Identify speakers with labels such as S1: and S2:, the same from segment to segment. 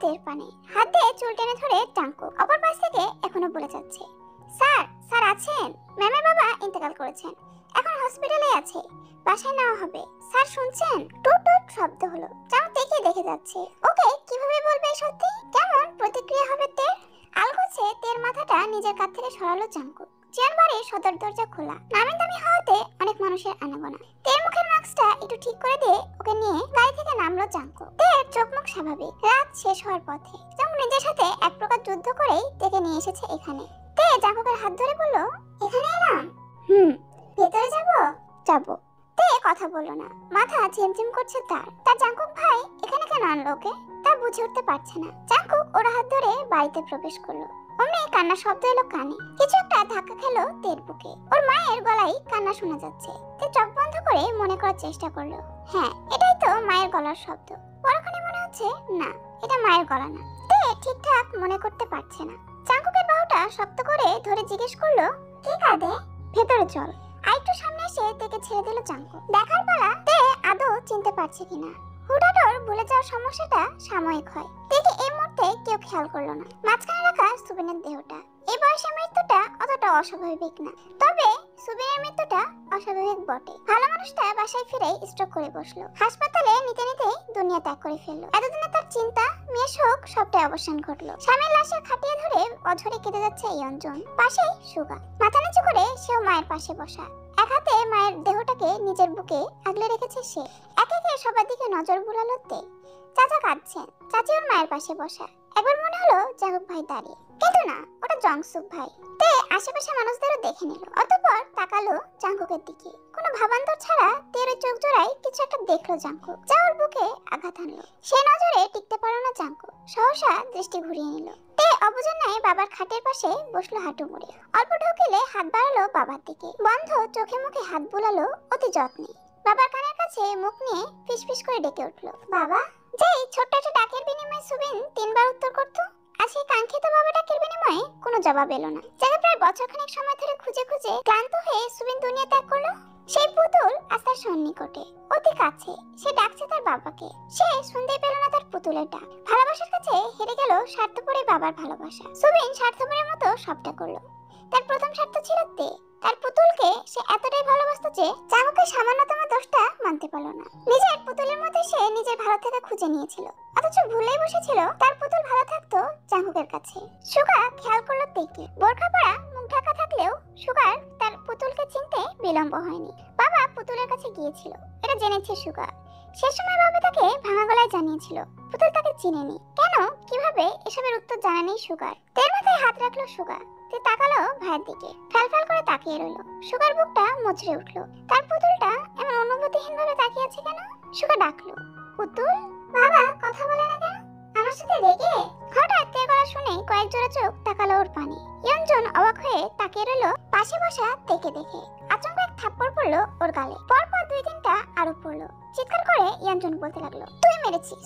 S1: টের পানে। হাত দিয়ে চুল টেনে ধরে জাঙ্কুক অপর পাশ থেকে এখনো বলে যাচ্ছে, স্যার স্যার আছেন? ম্যামের বাবা ইন্তেকাল করেছেন, এখন হসপিটালে আছে, বাসায় নেওয়া হবে। স্যার শুনছেন? টুট টুট শব্দ হলো। জাঙ্কুক দেখে যাচ্ছে। ওকে কিভাবে বলবে সত্যি? কেমন প্রতিক্রিয়া হবে তের? আলগোছে তের মাথাটা নিজের কাছ থেকে সরালো জাঙ্কুক। চেয়ারবারে সদর দরজা খোলা। নামি দামি হওয়াতে অনেক মানুষের আনাগোনা। তের মুখের মাস্কটা একটু ঠিক করে দিয়ে ওকে নিয়ে গাড়ি থেকে নামলো জাঙ্কুক। তের চোখ মুখ স্বাভাবিক। রাত শেষ হওয়ার পথে জাঙ্কুক নিজের সাথে এক প্রকার যুদ্ধ করেই তেকে নিয়ে এসেছে এখানে। তে জাঙ্কুকের হাত ধরে বলল, এখানে এলাম? ভেতরে যাব। তে কথা বললো না। মাথা ঝিমঝিম করছে তার জাঙ্কুক ভাই এখানে কেন আনলো ওকে? তা বুঝে উঠতে পারছে না। জাঙ্কুক ওর হাত ধরে বাড়িতে প্রবেশ করলো। অমনি কান্নার শব্দ এলো কানে। কিছু একটা ধাক্কা খেলো তের বুকে। ওর মায়ের গলায় কান্না শোনা যাচ্ছে। তে চোখ বন্ধ করে মনে করার চেষ্টা করলো, হ্যাঁ এটাই তো মায়ের গলার শব্দ। পরক্ষণে মনে হচ্ছে না, এটা মায়ের গলা না। তে ঠিকঠাক মনে করতে পারছে না। জাঙ্কুকের বাহুটা শক্ত করে ধরে জিজ্ঞেস করলো, কে কাঁদে? ভেতরে চল। আরেকটু সামনে এসে তেকে ছেড়ে দিল জাঙ্কুক। দেখার পালা তে আদৌ চিনতে পারছে কিনা। হুঠাৎ ওর ভুলে যাওয়ার সমস্যাটা সাময়িক হয়। তেকে এই মুহূর্তে কেউ খেয়াল করলো না। মাঝখানে রাখা সুবিনের দেহটা। এই বয়সে মৃত্যুটা অতটা অস্বাভাবিক না, তবে সুবিনের মৃত্যুটা অস্বাভাবিক বটে। ভালো মানুষটা বাসায় ফিরে স্ট্রোক করে বসলো। হাসপাতালে নিতে দুনিয়া ত্যাগ করে ফেললো। এতদিনে তার চিন্তা, মেয়ে শোক সবটাই অবসান ঘটলো। স্বামীর লাশের খাটিয়ে ধরে অঝরে কেটে যাচ্ছে এই অঞ্জন। পাশেই সুগা মাথা নিচু করে সেও মায়ের পাশে বসা। এক হাতে মায়ের দেহটাকে নিজের বুকে আগলে রেখেছে সে। একে একে সবার দিকে নজর বুলালো তে। চাচা কাঁদছেন, চাচি ওর মায়ের পাশে বসা। একবার মনে হলো জাঙ্কুক ভাই দাঁড়িয়ে, কিন্তু না, ওটা জংসুক ভাই। তে আশেপাশে মানুষদেরও দেখে নিল। অতঃপর তাকালো জাঙ্কুকের দিকে। কোনো ভাবান্তর ছাড়া তের চোখ জোড়ায় কিছু একটা দেখলো জাঙ্কুক, যা ওর বুকে আঘাত আনলো। সে নজরে টিকতে পারলো না জাঙ্কুক, সহসা দৃষ্টি ঘুরিয়ে নিল। তে অবুঝের ন্যায় বাবার খাটের পাশে বসলো হাঁটু মুড়ে। অল্প ঢোকেলে হাত বাড়ালো বাবার দিকে। বন্ধ চোখে মুখে হাত বুলালো অতি যত্নে। বাবার কানের কাছে মুখ নিয়ে ফিসফিস করে ডেকে উঠলো, বাবা। যেই ছোট্ট একটা ডাকের বিনিময়ে সুবিন 3বার উত্তর করতো, আজ সেই কাঙ্ক্ষিত বাবা ডাকের বিনিময়ে কোনো জবাব এলো না। যাকে প্রায় বছরখানেক সময় ধরে খুঁজে ক্লান্ত হয়ে সুবিন দুনিয়া ত্যাগ করলো। সেই পুতুল আজ তার সন্নিকটে, অতি কাছে। সে ডাকছে তার বাবাকে। সে শুনতে পেল না তার পুতুলের ডাক। ভালোবাসার কাছে হেরে গেল স্বার্থপরে বাবার ভালোবাসা। সুবিন স্বার্থপরের মতো সবটা করলো। তার প্রথম স্বার্থ ছিল তে। তার পুতুলকে সে এতটাই ভালোবাসতো যে জাঙ্কুকের সামান্যতম দোষটা মানতে পারল না। নিজের পুতুলের মধ্যে সে নিজের ভালো থাকা খুঁজে নিয়েছিল, অথচ ভুলেই বসেছিল তার পুতুল ভালো থাকতো জাঙ্কুকের কাছে। সুগা খেয়াল করলো তেকে। বোরখা পরা, মুখ ঢাকা থাকলেও সুগার তার পুতুলকে চিনতে বিলম্ব হয়নি। বাবা পুতুলের কাছে গিয়েছিল, এটা জেনেছে সুগা। সে সময় বাবা তাকে ভাঙা গলায় জানিয়েছিল পুতুল তাকে চিনেনি। কেন, কিভাবে, এসবের উত্তর জানা নেই সুগার। তের মাথায় হাত রাখলো সুগা। তে তাকালো ভাইয়ের দিকে, ফ্যাল করে তাকিয়ে রইল। সুগার বুকটা মুচড়ে উঠলো। তার পুতুলটা এমন অনুভূতিহীন ভাবে তাকিয়ে আছে কেন? সুগা ডাকলো, পুতুল। বাবা কথা বলে না কেন? আমার সাথে রেগে? হঠাৎ তের গলা শুনে কয়েক জোড়া চোখ তাকালো ওর পানে। ইয়ঞ্জন অবাক হয়ে তাকিয়ে রইল পাশে বসা তেকে দেখে। আচমকা এক থাপ্পড় পড়লো ওর গালে। পরপর 2-3টা আরো পড়লো। চিৎকার করে ইয়ঞ্জন বলতে লাগলো, তুই মেরেছিস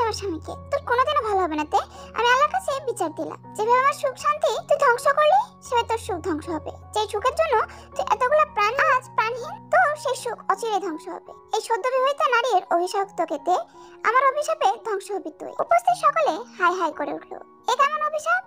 S1: আমার স্বামীকে। তোর কোনোদিনও ভালো হবে না তে। আমি আল্লাহর কাছে বিচার দিলাম, যেভাবে আমার সুখ শান্তি তুই ধ্বংস করলি, সেভাবে তোর সুখ ধ্বংস হবে। যে সুখের জন্য তুই এতগুলো প্রাণ আজ প্রাণহীন, তো সেই সুখ অচিরে ধ্বংস হবে। এই সদ্য বিবাহিত নারীর অভিশাপ তোকে তে, আমার অভিশাপে ধ্বংস হবি তুই। উপস্থিত সকলে হাই হাই করে উঠলো। এ কেমন অভিশাপ?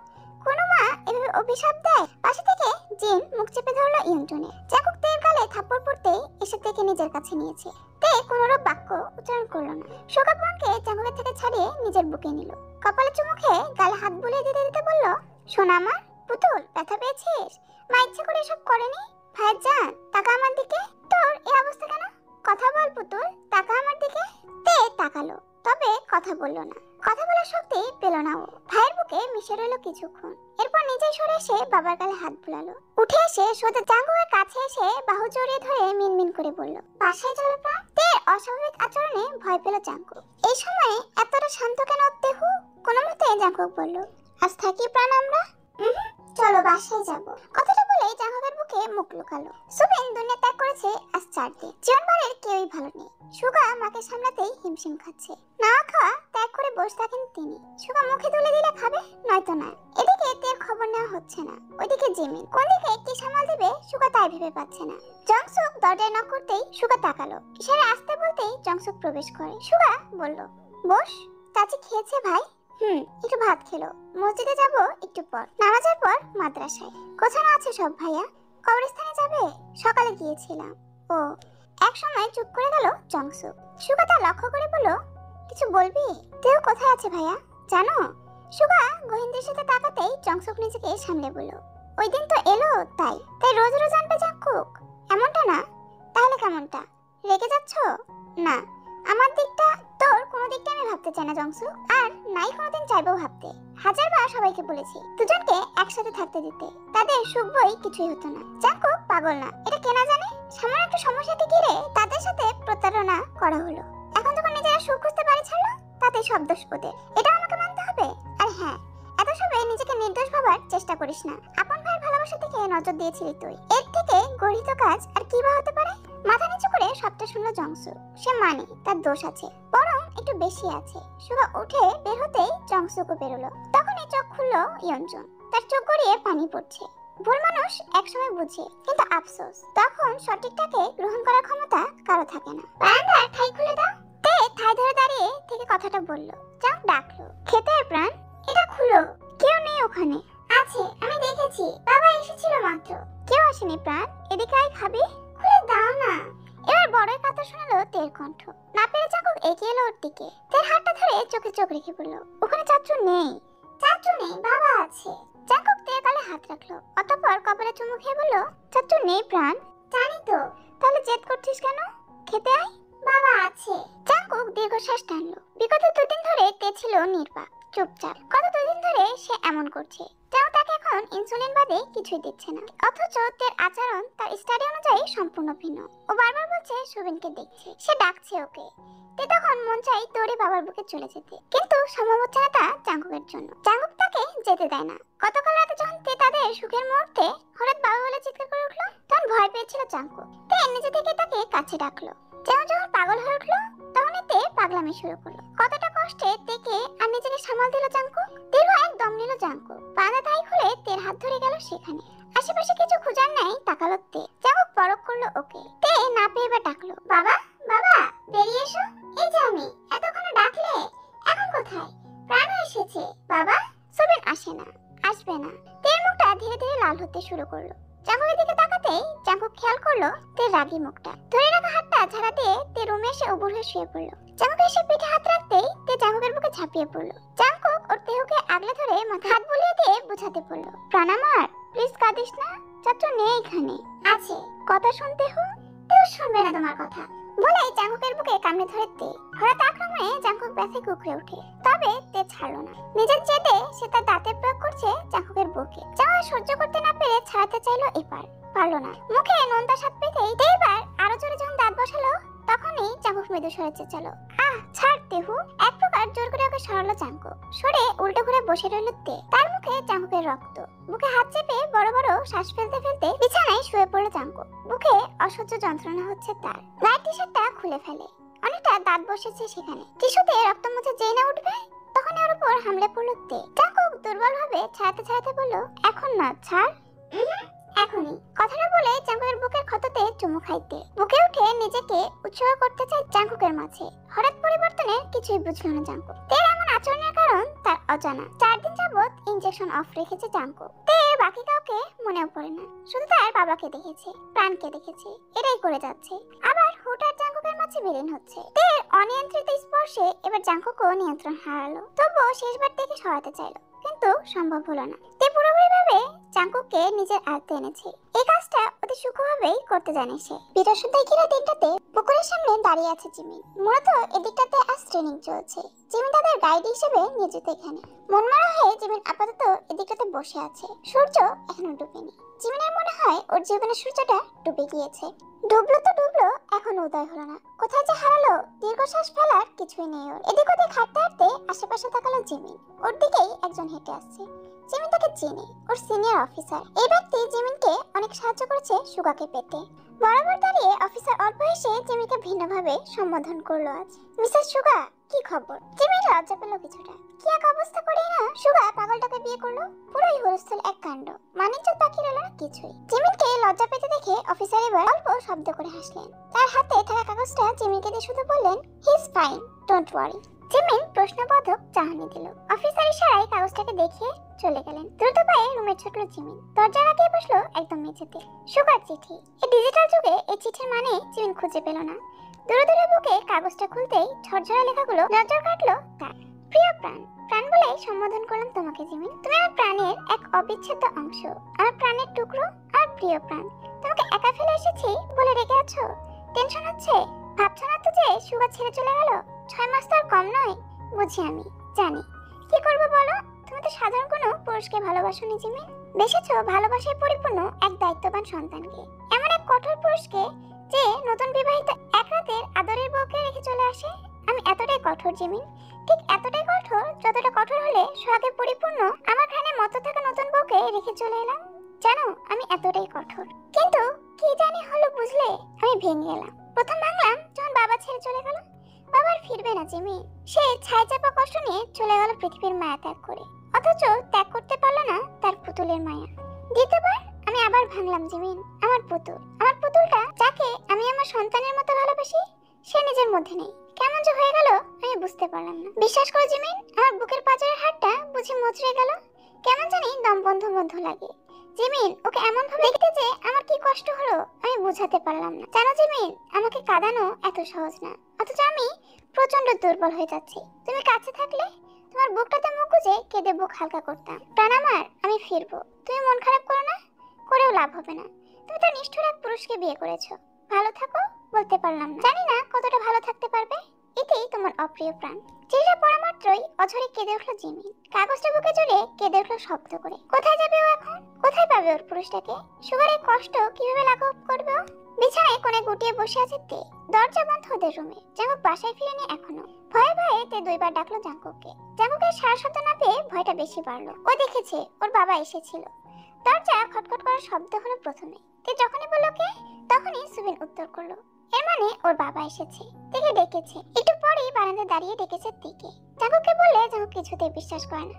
S1: কোনো মা এভাবে অভিশাপ দেয়? পাশে থেকে জিন মুখ চেপে ধরলো ইয়ঞ্জনের। জাঙ্কুক তের গালে থাপ্পড় পড়তেই এসে তেকে নিজের কাছে নিয়েছে। তে কোনোরূপ বাক্য উচ্চারণ করলো না। শোকাপনকে জাঙ্কুকের থেকে ছাড়িয়ে নিজের বুকে নিল। কপালে চুমু খেয়ে গালে হাত বুলিয়ে দিতে বলল, সোনা আমার পুতুল, ব্যথা পেয়েছিস? মা ইচ্ছে করে এসব করেনি। ভাই জান, তাকা আমার দিকে। তোর এই অবস্থা কেন? কথা বল পুতুল, তাকা আমার দিকে। তে তাকালো, তবে কথা বলল না। কথা বলার শক্তি পেল না ও। ভাইয়ের বুকে মিশে রইল কিছুক্ষণ। এরপর নিজেই সরে এসে বাবার গালে হাত বুলালো। উঠে এসে সোজা জাঙ্কুকের কাছে এসে বাহু জড়িয়ে ধরে মিনমিন করে বলল, বাসায় চলো প্রাণ। তের অস্বাভাবিক আচরণে ভয় পেল জাঙ্কুক। এই সময়ে এতটা শান্ত কেন দেহু? কোনো মতে জাঙ্কুক বলল, আজ থাকি প্রাণ আমরা। চলো বাসায় যাব। কথাটা বলে জাঙ্কুকের বুকে মুখ লুকালো। সুবিন দুনিয়া ত্যাগ করেছে আজ 4 দিন। জীবনভরের কেউই ভালো নেই। সুগা মাকে সামলাতেই হিমশিম খাচ্ছে। না খাওয়া ত্যাগ করে বসে থাকেন তিনি। সুগা মুখে তুলে দিলে খাবে, নয়তো না। এদিকে তের খবর নেওয়া হচ্ছে না, ওইদিকে জিমিন। কোন দিকে কি সামাল দিবে সুগা তাই ভেবে পাচ্ছে না। জংসুক দরজায় নক করতেই সুগা তাকালো। ইশারায় আসতে বলতেই জংসুক প্রবেশ করে। সুগা বলল, বস। চাচি খেয়েছে ভাই? একটু ভাত খেলো। মসজিদে যাব একটু পর, নামাজের পর মাদ্রাসায়। কোথায় আছে সব ভাইয়া? কবরস্থানে যাবে? সকালে গিয়েছিলাম। ও। এক সময় চুপ করে গেল জংসু। সুগা তা লক্ষ্য করে বলল, কিছু বলবি? তেও কোথায় আছে ভাইয়া জানো? সুগা গহীন দৃষ্টিতে তাকাতেই জংসুক নিজেকে সামলে বলল, ওই দিন তো এলো, তাই তাই রোজ রোজ আনবে জাঙ্কুক? এমনটা না। তাহলে কেমনটা? রেগে যাচ্ছ? না, আমার দিকটা তোর কোনো দিকটা আমি ভাবতে চাই না জংসু, আর নাই কোনোদিন চাইবো ভাবতে। হাজারবার সবাইকে বলেছি দুজনকে একসাথে থাকতে দিতে, তাদের সুখ বই কিছুই হতো না। জাঙ্কুক পাগল না, এটা কেনা জানে? সামান্য একটু সমস্যাকে ঘিরে তাদের সাথে প্রতারণা করা হলো। এখন যখন নিজেরা সুখ খুঁজতে পারে ছাড়লো, তাতে সব দোষ ওদের। এটা আমাকে মানতে হবে। আর হ্যাঁ, এত সবে নিজেকে নির্দোষ ভাবার চেষ্টা করিস না। আপন ভাইয়ের ভালোবাসা থেকে নজর দিয়েছিলি তুই, এর থেকে গর্হিত কাজ আর কি বা হতে পারে? মাথা নিচু করে সবটা শুনলো জংসু। সে মানে তার দোষ আছে, বরং একটু বেশি আছে। সুগা উঠে বের হতেই জংসুকও বেরোলো। তখনই চোখ খুললো ইয়নজুন। তার চোখ গড়িয়ে পানি পড়ছে। ভুল মানুষ একসময় বুঝে, কিন্তু আফসোস তখন সঠিকটাকে গ্রহণ করার ক্ষমতা কারো থাকে না। বারান্দার ঠাই খুলে দাও। তে ঠাই ধরে দাঁড়িয়ে থেকে কথাটা বললো। চাঁদ ডাকলো, খেতে প্রাণ, এটা খুলো। কেউ নেই ওখানে। আছে, আমি দেখেছি, বাবা এসেছিল মাত্র। কেউ আসেনি প্রাণ, এদিকে আয়, খাবি? খুলে দাও না। এবার বড়ই কথা শোনালো তের কণ্ঠ। না পেরে চাকুক এগিয়ে এলো ওর দিকে। তের হাতটা ধরে চোখে চোখ রেখে বলল, ওখানে চাচু নেই। চাচু নেই, বাবা আছে। চাকুক তের গালে হাত রাখলো, অতঃপর কপালে চুমু খেয়ে বলল, চাচু নেই প্রাণ। জানি তো, তাহলে জেদ করছিস কেন? খেতে আয়, বাবা আছে। চাকুক দীর্ঘশ্বাস টানলো। বিগত দুদিন ধরে তে ছিল নির্বাক, চুপচাপ। কত দুদিন ধরে সে এমন করছে, তেও তাকে এখন ইনসুলিন বাদে কিছুই দিচ্ছে না। অথচ তের আচরণ তার স্টাডি অনুযায়ী সম্পূর্ণ ভিন্ন। ও বারবার বলছে সুবিনকে দেখছে, সে ডাকছে ওকে। তে তখন মন চাই দৌড়ে বাবার বুকে চলে যেতে, কিন্তু সম্ভব হচ্ছে না তা জাঙ্কুকের জন্য। জাঙ্কুক তাকে যেতে দেয় না। গতকাল রাতে যখন তে তাদের সুখের মুহূর্তে হঠাৎ বাবা বলে চিৎকার করে উঠলো, তখন ভয় পেয়েছিল জাঙ্কুক। তে নিজে থেকে তাকে কাছে ডাকলো। যেমন যখন পাগল হয়ে উঠলো, তখনই তে পাগলামি শুরু করলো। কতটা কষ্টে তেকে আর নিজেকে সামাল দিল জাঙ্কুক। দীর্ঘ এক দম নিল জাঙ্কুক। পাদা তাই খুলে তের হাত ধরে গেল সেখানে। আশেপাশে কিছু খোঁজার নাই তাকালো তে। জাঙ্কুক পরখ করলো ওকে। তে না পেয়ে এবার ডাকলো, বাবা, বাবা, বেরিয়ে এসো। এই যে আমি, এতক্ষণে ডাকলে, এখন কোথায়? প্রাণ এসেছে বাবা। সুবিন আসে না, আসবে না। তের মুখটা ধীরে ধীরে লাল হতে শুরু করলো। জাঙ্কুকের দিকে তাকাতেই জাঙ্কুক খেয়াল করলো তের রাগী মুখটা। ধরে রাখা হাতটা ঝাড়া দিয়ে তে রুমে এসে উবুর হয়ে শুয়ে পড়লো। জাঙ্কুক এসে পিঠে হাত রাখতেই তে জাঙ্কুকের বুকে ঝাঁপিয়ে পড়লো। জাঙ্কুক ওর দেহকে আগলে ধরে মাথা হাত বুলিয়ে দিয়ে বুঝাতে পড়লো, প্রাণ আমার, প্লিজ কাঁদিস না, চাচু নেই এখানে। আছে, কথা শুনতে হো। তেও শুনবে না তোমার কথা বলেই জাঙ্কুকের বুকে কামড়ে ধরে তে। হঠাৎ আক্রমণে জাঙ্কুক ব্যথায় কুকড়ে ওঠে, তবে তে ছাড়লো না। নিজের জেদে সে তার দাঁতের প্রয়োগ করছে জাঙ্কুকের বুকে। চাওয়া সহ্য করতে না পেরে ছাড়াতে চাইলো, এবার পারলো না। মুখে নোনতা স্বাদ পেতেই তে এবার আরো জোরে যখন দাঁত বসালো, তখনই জাঙ্কুক মৃদু সরে চেঁচালো, আহ ছাড় তেহু। এক প্রকার জোর করে ওকে সরালো জাঙ্কুক। সরে উল্টো ঘুরে বসে রইল তে। তার মুখে জাঙ্কুকের রক্ত। বুকে হাত চেপে বড় বড় শ্বাস ফেলতে ফেলতে বিছানায় শুয়ে পড়লো জাঙ্কুক। বুকে অসহ্য যন্ত্রণা হচ্ছে তার। গায়ের টি শার্টটা খুলে ফেলে। অনেকটা দাঁত বসেছে সেখানে। টিস্যুতে রক্ত মুছে যেই না উঠবে, তখন ওর উপর হামলে পড়লো তে। জাঙ্কুক দুর্বল ভাবে ছাড়াতে ছাড়াতে বলল, এখন না, ছাড়। এখনই। কথাটা বলে জাঙ্কুকের বুকের ক্ষততে চুমু খাইতে বুকে উঠে নিজেকে উৎসর্গ করতে চায় জাঙ্কুকের মাঝে। হঠাৎ পরিবর্তনের কিছুই বুঝলো না জাঙ্কুক। তের এমন আচরণের কারণ তার অজানা। 4 দিন যাবত ইনজেকশন অফ রেখেছে জাঙ্কুক। তের বাকি কাউকে মনেও পড়ে না, শুধু তার বাবাকে দেখেছে, প্রাণকে দেখেছে, এটাই করে যাচ্ছে। আবার হুটার জাঙ্কুকের মাঝে বিলীন হচ্ছে। তের অনিয়ন্ত্রিত স্পর্শে এবার জাঙ্কুকও নিয়ন্ত্রণ হারালো। তবুও শেষবার থেকে সরাতে চাইলো, কিন্তু সম্ভব হলো না। তে পুরোপুরি ভাবে জাঙ্কুককে নিজের আয়ত্তে এনেছে। এই কাজটা অতি সূক্ষ্মভাবেই করতে জানে সে। বৃহস্পতিবার ঘিরা দিনটাতে পুকুরের সামনে দাঁড়িয়ে আছে জিমিন। মূলত এদিকটাতে আজ ট্রেনিং চলছে। জিমিন তাদের গাইড হিসেবে নিয়োজিত এখানে। মনমরা হয়ে জিমিন আপাতত এদিকটাতে বসে আছে। সূর্য এখনো ডুবেনি। জিমিনের মনে হয় ওর জীবনের সূর্যটা ডুবে গিয়েছে। ডুবলো তো ডুবলো, এখন উদয় হলো না। কোথায় যে হারালো, দীর্ঘশ্বাস ফেলার কিছুই নেই ওর। এদিক ওদিক হাঁটতে হাঁটতে আশেপাশে তাকালো জিমিন। ওর দিকেই একজন হেঁটে আসছে। জিমিন তাকে চেনে, ওর সিনিয়র অফিসার। এই ব্যক্তি জিমিনকে অনেক সাহায্য করেছে সুগাকে পেতে। বরাবর দাঁড়িয়ে অফিসার অল্প হেসে জিমিনকে ভিন্নভাবে সম্বোধন করলো আজ। মিসেস সুগা, কি খবর? জিমিন লজ্জা পেল কিছুটা। কি এক অবস্থা করেই না সুগা পাগলটাকে বিয়ে করলো। পুরোই হুলস্থুল এক কাণ্ড, মানিজ্জত বাকি রইল না কিছুই। জিমিনকে লজ্জা পেতে দেখে অফিসার এবার অল্প শব্দ করে হাসলেন। তার হাতে থাকা কাগজটা জিমিনকে দিয়ে শুধু বললেন, he is fine, don't worry. Jimin প্রশ্নবোধক চাহনি দিল। অফিসার ইশারায় কাগজটাকে দেখিয়ে চলে গেলেন। দ্রুত পায়ে রুমে ছুটলো জিমিন। দরজা লাগিয়ে বসলো একদম মেঝেতে। সুগার চিঠি। এই ডিজিটাল যুগে এই চিঠির মানে জিমিন খুঁজে পেল না। দূরে দূরে বুকে কাগজটা খুলতেই ঝরঝরা লেখাগুলো নজর কাটলো তার। প্রিয় প্রাণ, প্রাণ বলে সম্বোধন করলাম তোমাকে জিমিন। তুমি আমার প্রাণের এক অবিচ্ছেদ্য অংশ, আমার প্রাণের টুকরো আর প্রিয় প্রাণ। তোমাকে একা ফেলে এসেছি বলে রেখে আছো? টেনশন হচ্ছে? ভাবছো না তো যে সুগার ছেড়ে চলে গেল? 6 মাস তো আর কম নয়। বুঝি আমি, জানি। কি করবো বলো? তুমি তো সাধারণ কোনো পুরুষকে ভালোবাসোনি জিমিন। বেসেছো ভালোবাসায় পরিপূর্ণ এক দায়িত্ববান সন্তানকে, এমন এক কঠোর পুরুষকে যে নতুন বিবাহিত এক রাতের আদরের বউকে রেখে চলে আসে। আমি এতটাই কঠোর জিমিন, ঠিক এতটাই কঠোর যতটা কঠোর হলে সোহাগে পরিপূর্ণ আমার ঘানে মতো থাকা নতুন বউকে রেখে চলে এলাম। জানো আমি এতটাই কঠোর, কিন্তু কি জানি হলো বুঝলে, আমি ভেঙে গেলাম। প্রথম ভাঙলাম যখন বাবা ছেড়ে চলে গেল। বাবার ফিরবে না জিমি, সে ছাই চাপা কষ্ট নিয়ে চলে গেল পৃথিবীর মায়া ত্যাগ করে, অথচ ত্যাগ করতে পারলো না তার পুতুলের মায়া। দ্বিতীয়বার আমি আবার ভাঙলাম জিমিন, আমার পুতুল, আমার পুতুলটা যাকে আমি আমার সন্তানের মতো ভালোবাসি, সে নিজের মধ্যে নেই। কেমন যে হয়ে গেল আমি বুঝতে পারলাম না। বিশ্বাস করো জিমিন, আমার বুকের পাঁজরের হাড়টা বুঝি মচড়ে গেল। কেমন জানি দম বন্ধ বন্ধ লাগে। জিমিন, ওকে এমন ভাবে দেখতে যে আমার কি কষ্ট হলো আমি বুঝাতে পারলাম না। জানো জিমিন, আমাকে কাঁদানো এত সহজ না, অথচ আমি প্রচন্ড দুর্বল হয়ে যাচ্ছি। তুমি কাছে থাকলে তোমার বুকটাতে মুখ গুজে কেঁদে বুক হালকা করতাম। প্রাণ আমার, আমি ফিরবো। তুমি মন খারাপ করো না, করেও লাভ হবে না। তুমি তো নিষ্ঠুর এক পুরুষকে বিয়ে করেছো। ভালো থাকো বলতে পারলাম না, জানি না কতটা ভালো থাকতে পারবে। এতেই তোমার অপ্রিয় প্রাণ। চিঠিটা পড়া মাত্রই অঝরে কেঁদে উঠলো জিমিন। কাগজটা বুকে জড়িয়ে কেঁদে উঠলো শব্দ করে। কোথায় যাবে ও এখন? কোথায় পাবে ওর পুরুষটাকে? সুগারের কষ্ট কিভাবে লাঘব করবে ও? বিছানায় কোণে গুটিয়ে বসে আছে তে। দরজা বন্ধ ওদের রুমে। জাঙ্কুক বাসায় ফিরেনি এখনো। ভয়ে ভয়ে তে 2 বার ডাকলো জাঙ্কুককে। জাঙ্কুকের সারা শব্দ না পেয়ে ভয়টা বেশি বাড়লো। ও দেখেছে ওর বাবা এসেছিল। দরজা খটখট করার শব্দ হলো প্রথমে। তে যখনই বলল কে, তখনই সুবিন উত্তর করলো, এর মানে ওর বাবা এসেছে, তেকে ডেকেছে। একটু পরেই বারান্দায় দাঁড়িয়ে ডেকেছে তেকে। জাঙ্কুককে বললে জাঙ্কুক কিছুতেই বিশ্বাস করে না।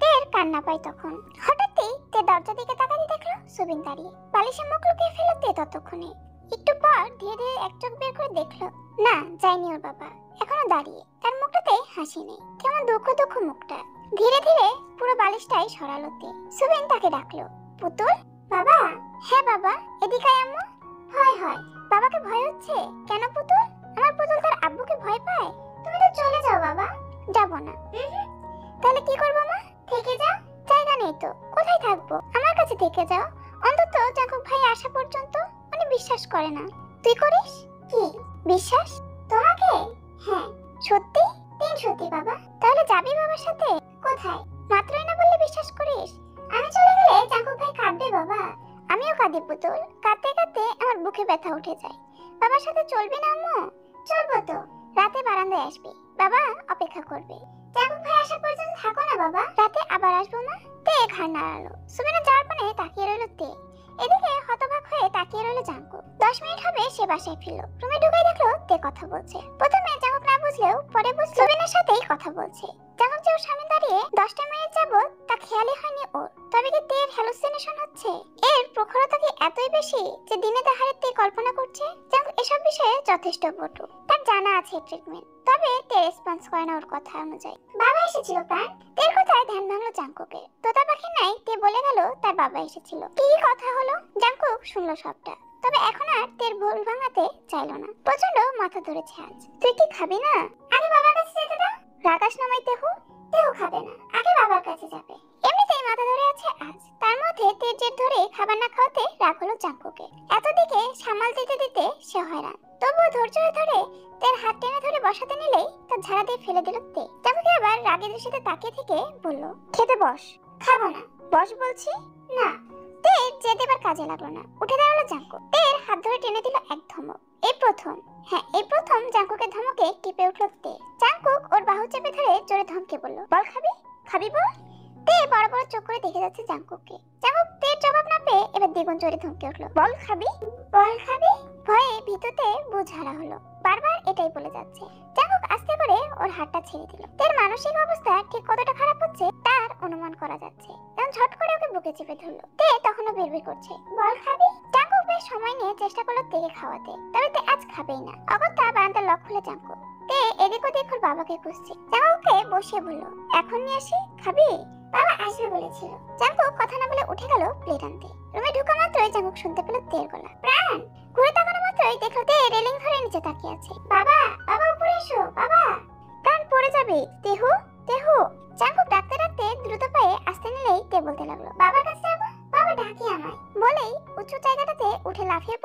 S1: তের কান্না পায় তখন। হঠাৎই তে দরজা দিকে তাকাতে দেখলো সুবিন দাঁড়িয়ে। বালিশে মুখ লুকিয়ে ফেলল তে ততক্ষণে। একটু পর ধীরে ধীরে এক চোখ বের করে দেখলো, না যায়নি ওর বাবা, এখনো দাঁড়িয়ে। তার মুখটাতে হাসি নেই, কেমন দুঃখ দুঃখ মুখটা। ধীরে ধীরে পুরো বালিশটাই সরালো তে। সুবিন তাকে ডাকলো, পুতুল। বাবা। হ্যাঁ বাবা, এদিকে আয় আম্মু। হয় হয়। বাবাকে ভয় হচ্ছে কেন পুতুল? আমার পুতুল তার আব্বুকে ভয় পায়? তুমি তো চলে যাও বাবা। যাব না। তাহলে কি করবো মা? থেকে যাও। জায়গা নেই তো, কোথায় থাকবো? আমার কাছে থেকে যাও, অন্তত জাঙ্কুক ভাই আসা পর্যন্ত। উনি বিশ্বাস করে না। তুই করিস কি বিশ্বাস? তোমাকে? হ্যাঁ। সত্যি? সত্যি বাবা। তাহলে যাবি বাবার সাথে? কোথায়? মাত্রই না বললে বিশ্বাস করিস। আমি চলে গেলে জাঙ্কুক ভাই কাঁদবে বাবা। আমিও কাঁদি পুতুল, কাঁদতে কাঁদতে আমার বুকে ব্যথা উঠে যায়। বাবার সাথে চলবি না আম্মু? চলবো তো। রাতে বারান্দায় আসবি, বাবা অপেক্ষা করবে। জাঙ্কুক ভাই আসা পর্যন্ত থাকো না বাবা। রাতে আবার আসবো মা। তে ঘাড় নাড়ালো। সুবিনা যাওয়ার পানে তাকিয়ে রইল তে। এদিকে হতবাক হয়ে তাকিয়ে রইল জাঙ্কুক। 10 মিনিট হবে সে বাসায় ফিরল। রুমে ঢুকে দেখলো তে কথা বলছে। প্রথমে জাঙ্কুক না বুঝলেও পরে বুঝলো সুবিনার সাথেই কথা বলছে। জাঙ্কুক যে ওর সামনে দাঁড়িয়ে 10টা মিনিট যাবত তা খেয়ালই হয়নি ওর। তবে কি তের হ্যালুসিনেশন হচ্ছে? এর প্রখরতা কি এতই বেশি যে দিনে তাহারে তে কল্পনা করছে? জাঙ্কুক এসব বিষয়ে যথেষ্ট পটু, তার জানা আছে ট্রিটমেন্ট। তবে তে রেসপন্স করে না ওর কথা অনুযায়ী। বাবা এসেছিল প্রাণ। তের কথায় ধ্যান ভাঙলো জাঙ্কুকের। তোতা পাখির নাই তে বলে গেল তার বাবা এসেছিল। কি কথা হলো? জাঙ্কুক শুনলো সবটা, তবে এখন আর তের ভুল ভাঙাতে চাইলো না। প্রচন্ড মাথা ধরেছে আজ। তুই কি খাবি না? আগে বাবার কাছে যেতে দাও। রাগাস নামাই তেহু। তেহু খাবে না, আগে বাবার কাছে যাবে। এমনিতেই মাথা ধরে আছে আজ। তার মধ্যে তের জেদ ধরে খাবার না খাওয়াতে রাগ হলো জাঙ্কুকে। এতদিকে সামাল দিতে দিতে সে হয়রান। তবুও ধৈর্য ধরে তের হাত টেনে ধরে বসাতে নিলেই তার ঝাড়া দিয়ে ফেলে দিল তে। জাঙ্কুকে আবার রাগের দৃষ্টিতে তাকিয়ে থেকে বলল, খেতে বস। খাবো না। বস বলছি। না। তের জেদ এবার কাজে লাগলো না। উঠে দাঁড়ালো জাঙ্কুক। তের হাত ধরে টেনে দিল এক ধমক। এই প্রথম, হ্যাঁ এই প্রথম জাঙ্কুকের ধমকে টিপে উঠল তে। জাঙ্কুক ওর বাহু চেপে ধরে জোরে ধমকে বলল, বল খাবি? খাবি বল। তে বড় বড় চোখ করে দেখে যাচ্ছে জাঙ্কুককে। জাঙ্কুক তের জবাব না পেয়ে এবার দ্বিগুণ জোরে ধমকে উঠল, বল খাবি? বল খাবি? ভয়ে ভীততে বুঝ হারা হলো। বারবার এটাই বলে যাচ্ছে। জাঙ্কুক আস্তে করে ওর হাতটা ছেড়ে দিল। তের মানসিক অবস্থা ঠিক কতটা খারাপ হচ্ছে তার অনুমান করা যাচ্ছে। তখন ঝট করে ওকে বুকে চেপে ধরলো। তে তখনও বিড়বিড় করছে, বল খাবি? জাঙ্কুক বেশ সময় নিয়ে চেষ্টা করলো তেকে খাওয়াতে, তবে তে আজ খাবেই না। অগত্যা বারান্দার লক খুলে জাঙ্কু। তে এদিক ওদিক ওর বাবাকে খুঁজছে। জাঙ্কুকে বসিয়ে বলল, এখন নিয়ে আসি, খাবি? বাবা আসবে বলেছিল। জাঙ্কু কথা না বলে উঠে গেল প্লেট আনতে। রুমে ঢোকা মাত্রই জাঙ্কুক শুনতে পেল তের গলা। প্রাণ! ঘুরে তাকানো মাত্রই দেখলো তে রেলিং ধরে নিচে তাকিয়ে আছে। বাবা, বাবা উপরে এসো, বাবা! প্রাণ পড়ে যাবে। তেহু, তেহু! জাঙ্কুক ডাকতে ডাকতে দ্রুত পায়ে আসতে নিলেই তে বলতে লাগলো, বাবার কাছে যাবো, বাবা ডাকি আমায়। বলেই উঁচু জায়গাটাতে উঠে লাফিয়ে